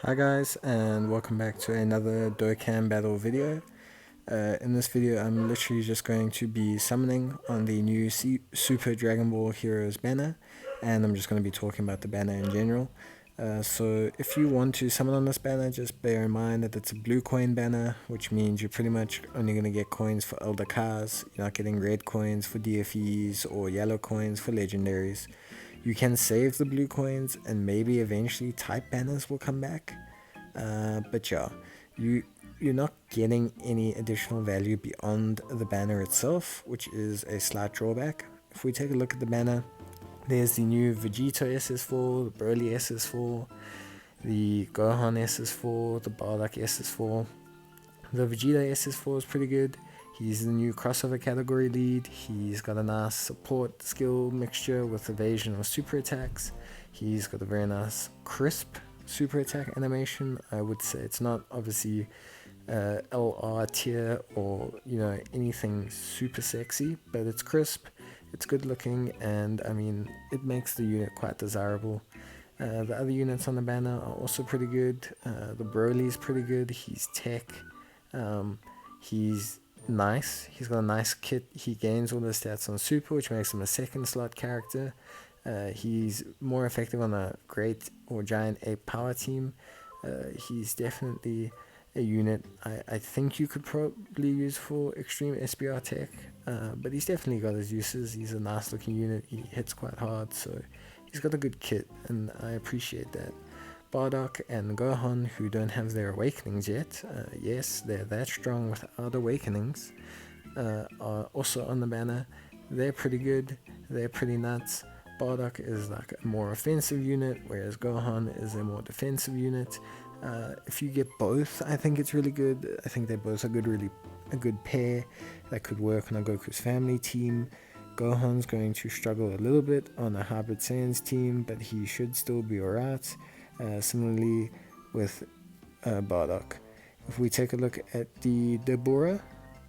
Hi guys, and welcome back to another Dokkan Battle video. In this video I'm literally just going to be summoning on the new Super Dragon Ball Heroes banner, and I'm just going to be talking about the banner in general. So if you want to summon on this banner, just bear in mind that it's a blue coin banner, which means you're pretty much only going to get coins for Elder Cars. You're not getting red coins for DFEs or yellow coins for legendaries. You can save the blue coins and maybe eventually type banners will come back. But yeah, you're not getting any additional value beyond the banner itself, which is a slight drawback. If we take a look at the banner, there's the new Vegeta SS4, the Broly SS4, the Gohan SS4, the Bardock SS4. The Vegeta SS4 is pretty good. He's the new crossover category lead. He's got a nice support skill mixture with evasion or super attacks. He's got a very nice crisp super attack animation. I would say it's not obviously LR tier or anything super sexy, but it's crisp, it's good looking, and I mean it makes the unit quite desirable. The other units on the banner are also pretty good. The Broly's pretty good. He's tech. He's nice. He's got a nice kit. He gains all the stats on super, which makes him a second slot character. He's more effective on a great or giant ape power team. He's definitely a unit I think you could probably use for extreme SBR tech, but he's definitely got his uses. He's a nice looking unit. He hits quite hard, so he's got a good kit, and I appreciate that. Bardock and Gohan, who don't have their awakenings yet, yes, they're that strong without awakenings, are also on the banner. They're pretty good. They're pretty nuts. Bardock is like a more offensive unit, whereas Gohan is a more defensive unit. If you get both, I think it's really good. I think they both are really a good pair that could work on a Goku's family team. Gohan's going to struggle a little bit on a Hybrid Saiyans team, but he should still be alright. Similarly with Bardock. If we take a look at the Deborah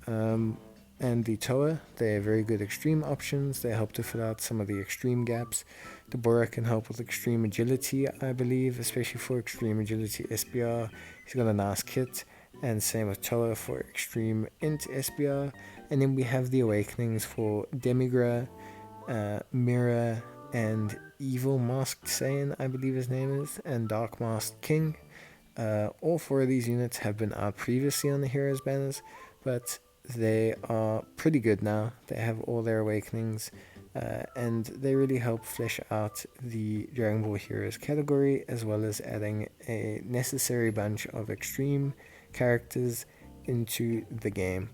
and the Toa, they're very good extreme options. They help to fill out some of the extreme gaps. Deborah can help with extreme agility, I believe, especially for extreme agility SBR. He's got a nice kit, and same with Toa for extreme int SBR. And then we have the awakenings for Demigra, Mira, and Evil Masked Saiyan, I believe his name is, and Dark Masked King. All four of these units have been out previously on the Heroes banners, but they are pretty good now. They have all their awakenings, and they really help flesh out the Dragon Ball Heroes category, as well as adding a necessary bunch of extreme characters into the game.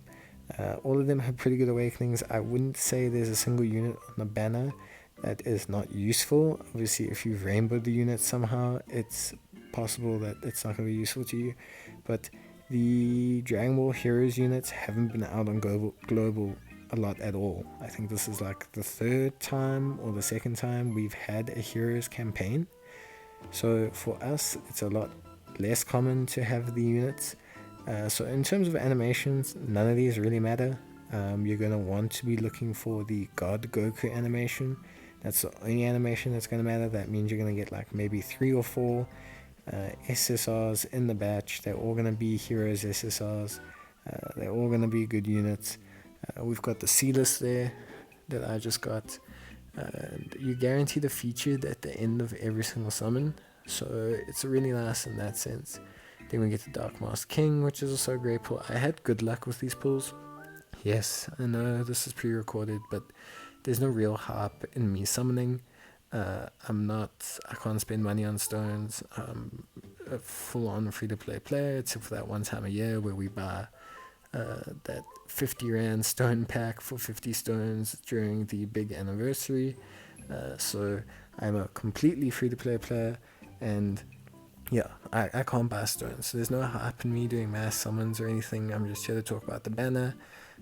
All of them have pretty good awakenings. I wouldn't say there's a single unit on the banner that is not useful. Obviously, if you've rainbowed the unit somehow, it's possible that it's not going to be useful to you. But the Dragon Ball Heroes units haven't been out on global a lot at all. I think this is like the third time or the second time we've had a Heroes campaign. So for us, it's a lot less common to have the units. So in terms of animations, none of these really matter. You're going to want to be looking for the God Goku animation. That's the only animation that's going to matter. That means you're going to get like maybe 3 or 4 SSRs in the batch. They're all going to be Heroes SSRs. They're all going to be good units. We've got the C-list there that I just got. You guaranteed a featured at the end of every single summon, so it's really nice in that sense. Then we get the Dark Masked King, which is also a great pull. I had good luck with these pulls. Yes, I know this is pre-recorded, but there's no real hype in me summoning. I can't spend money on stones. I'm a full-on free-to-play player, except for that one time a year where we buy that 50 Rand stone pack for 50 stones during the big anniversary. So I'm a completely free-to-play player, and yeah, I can't buy stones. So there's no hype in me doing mass summons or anything. I'm just here to talk about the banner.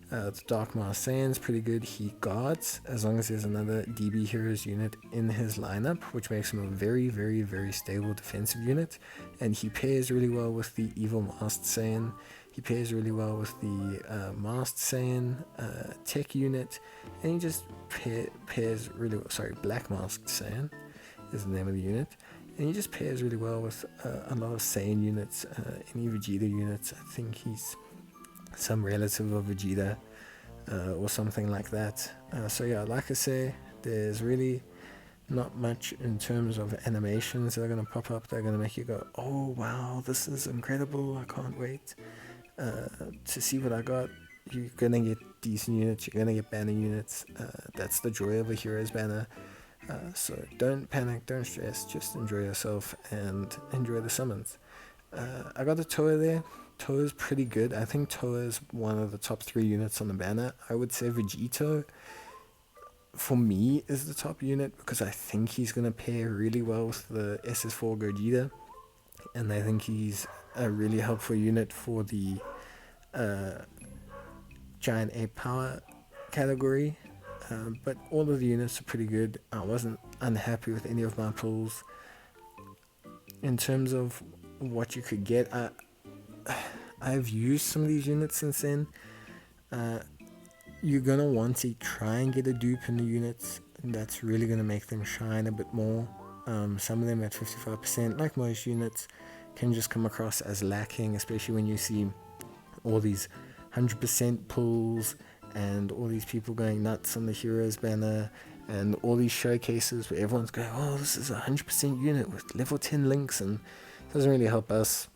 The Dark Masked Saiyan's pretty good. He guards as long as there's another DB Heroes unit in his lineup, which makes him a very, very, very stable defensive unit. And he pairs really well with the Evil Masked Saiyan. He pairs really well with the Masked Saiyan tech unit. And he just pairs really well. Sorry, Black Masked Saiyan is the name of the unit. and he just pairs really well with a lot of Saiyan units, any Vegeta units. I think he's some relative of Vegeta or something like that. So yeah, like I say, there's really not much in terms of animations that are going to pop up. They're going to make you go, oh wow, this is incredible, I can't wait to see what I got. You're going to get decent units, you're going to get banner units. That's the joy of a hero's banner. So don't panic, don't stress, just enjoy yourself and enjoy the summons. I got the Toa there. Toa's pretty good. I think Toa is one of the top 3 units on the banner. I would say Vegito, for me, is the top unit because I think he's going to pair really well with the SS4 Gogeta, and I think he's a really helpful unit for the Giant Ape Power category. But all of the units are pretty good. I wasn't unhappy with any of my pulls. In terms of what you could get, I've used some of these units since then. You're going to want to try and get a dupe in the units. That's really going to make them shine a bit more. Some of them at 55%, like most units, can just come across as lacking, especially when you see all these 100% pulls and all these people going nuts on the Heroes banner and all these showcases where everyone's going, oh, this is a 100% unit with level 10 links, and it doesn't really help us,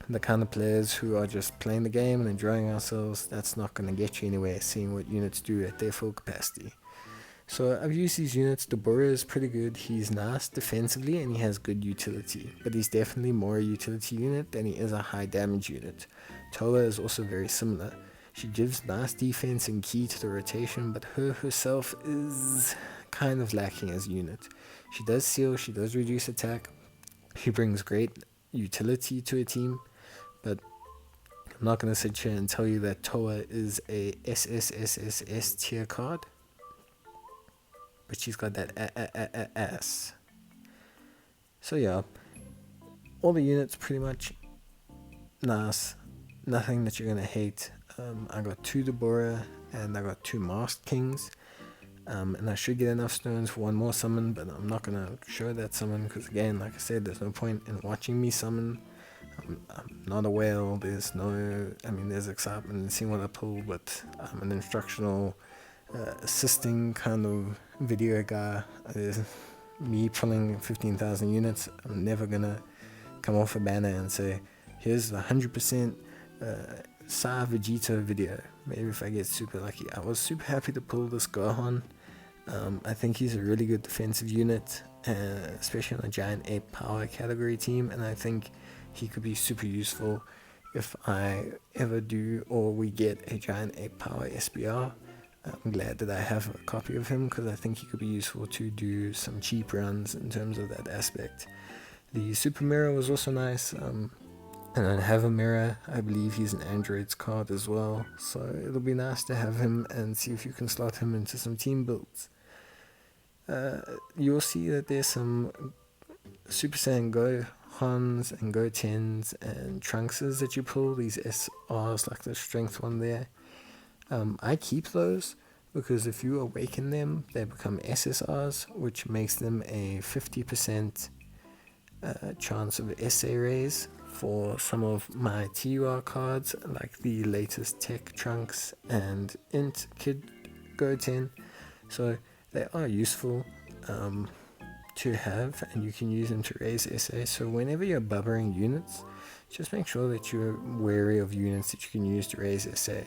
the kind of players who are just playing the game and enjoying ourselves. That's not going to get you anywhere, seeing what units do at their full capacity. So I've used these units. Deborah is pretty good. He's nice defensively and he has good utility, but he's definitely more a utility unit than he is a high damage unit. Toa is also very similar. She gives nice defense and key to the rotation, but her herself is kind of lacking as a unit. She does seal, she does reduce attack, she brings great utility to a team, but I'm not going to sit here and tell you that Toa is a SSSSS tier card, but she's got that ass. So yeah, all the units pretty much nice, nothing that you're going to hate. I got 2 Deborah and I got 2 Masked Kings, and I should get enough stones for one more summon, but I'm not going to show that summon because, again, like I said, there's no point in watching me summon. I'm not a whale, there's excitement in seeing what I pull, but I'm an instructional assisting kind of video guy. Me pulling 15,000 units, I'm never going to come off a banner and say, here's the 100% Sai Vegeta video. Maybe if I get super lucky. I was super happy to pull this Gohan. I think he's a really good defensive unit, especially on a Giant Ape Power category team, and I think he could be super useful if I ever do or we get a Giant Ape Power SBR. I'm glad that I have a copy of him because I think he could be useful to do some cheap runs in terms of that aspect. The Super Mirror was also nice. And I have a mirror. I believe he's an Android's card as well, so it'll be nice to have him and see if you can slot him into some team builds. You'll see that there's some Super Saiyan Gohans and Gotens and Trunkses that you pull, these SRs like the strength one there. I keep those because if you awaken them, they become SSRs, which makes them a 50% chance of SA raise for some of my TUR cards, like the latest Tech Trunks and Int Kid Goten. So they are useful to have, and you can use them to raise SA. So whenever you're bubbering units, just make sure that you're wary of units that you can use to raise SA.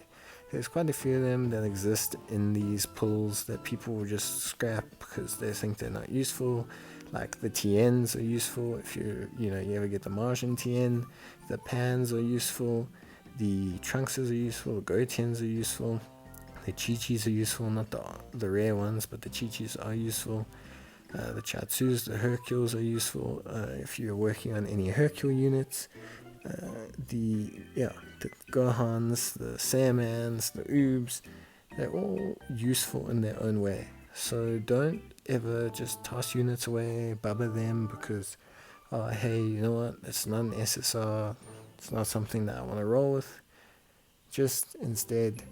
There's quite a few of them that exist in these pulls that people will just scrap because they think they're not useful. Like the TNs are useful if you ever get the Martian TN. The Pans are useful. The Trunkses are useful. The Gotens are useful. The Chi-Chis are useful, not the rare ones, but the Chi-Chis are useful. The Chatsus, the Hercules are useful if you're working on any Hercule units. The Gohans, the Saiyamans, the Oobs, they're all useful in their own way. So don't ever just toss units away, bubble them because, hey, you know what, it's not an SSR, it's not something that I want to roll with. Just instead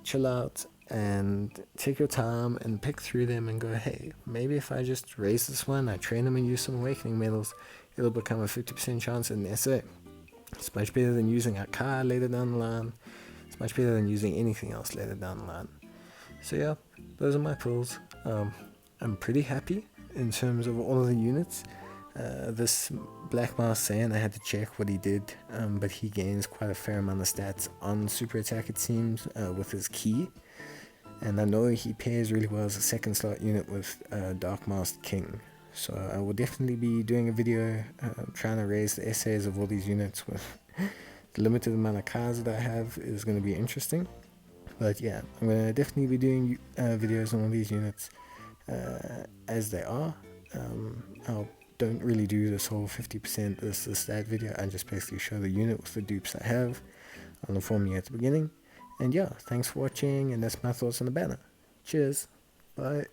chill out and take your time and pick through them and go, hey, maybe if I just raise this one, I train him and use some awakening medals, it'll become a 50% chance in SA. It's much better than using a car later down the line. It's much better than using anything else later down the line. So yeah, those are my pulls. I'm pretty happy in terms of all of the units. This Black Mouse Saiyan, I had to check what he did, but he gains quite a fair amount of stats on super attack, it seems, with his ki. And I know he pairs really well as a second slot unit with Dark Masked King. So I will definitely be doing a video trying to raise the SAs of all these units with the limited amount of cards that I have is going to be interesting. But yeah, I'm going to definitely be doing videos on all these units as they are. I don't really do this whole 50% this that video. I just basically show the unit with the dupes I have. I'll inform you at the beginning. And yeah, thanks for watching, and that's my thoughts on the banner. Cheers. Bye.